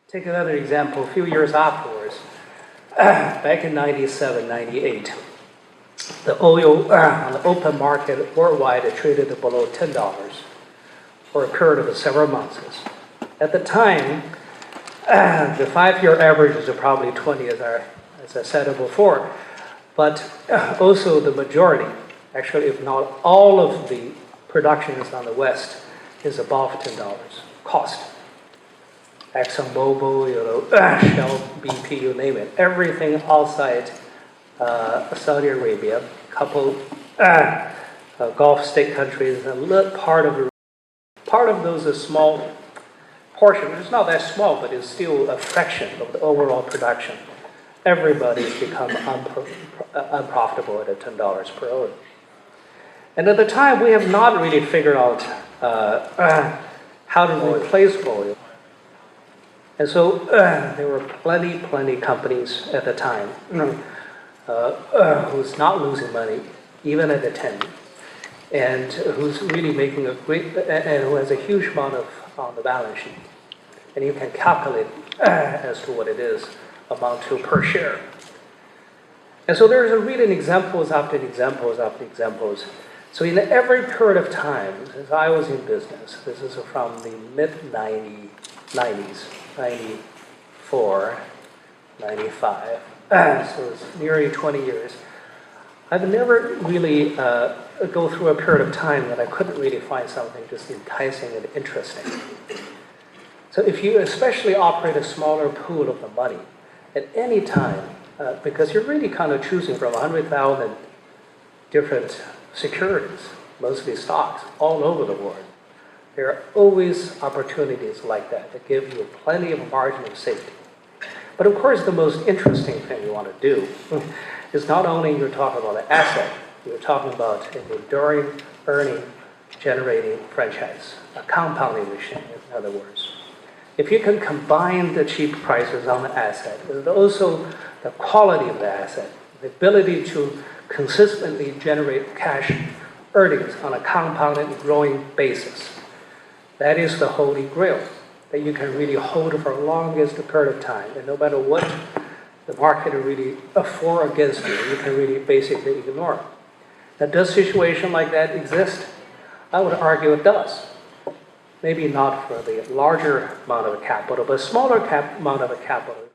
Take another example, a few years afterwards, back in 97, 98, the oil on the open market worldwide traded below $10 for a period of several months. At the time, the 5-year averages are probably 20, as I said before, but also the majority, actually if not all of the productions on the West is above $10 cost. ExxonMobil, Shell, BP, you name it. Everything outside Saudi Arabia, a couple Gulf state countries, and part of those are small portion. It's not that small, but it's still a fraction of the overall production. Everybody's become unprofitable at $10 per oil. And at the time, we have not really figured out how to replace oil. And so there were plenty companies at the time who's not losing money, even at the 10, and who's really making a great, and who has a huge amount on the balance sheet. And you can calculate as to what it is amount to per share. And so there's really examples after examples after examples. So in every period of time, since I was in business, this is from the mid-90s, 94, 95, so it's nearly 20 years, I've never really go through a period of time that I couldn't really find something just enticing and interesting. So if you especially operate a smaller pool of the money, at any time, because you're really kind of choosing from 100,000 different securities, mostly stocks, all over the world, there are always opportunities like that that give you plenty of margin of safety. But of course, the most interesting thing you want to do is not only you're talking about an asset, you're talking about an enduring, earning, generating franchise, a compounding machine, in other words. If you can combine the cheap prices on the asset with also the quality of the asset, the ability to consistently generate cash earnings on a compounded growing basis, that is the Holy Grail that you can really hold for the longest period of time. And no matter what the market really for or against you, you can really basically ignore it. Now, does a situation like that exist? I would argue it does. Maybe not for the larger amount of capital, but a smaller amount of capital.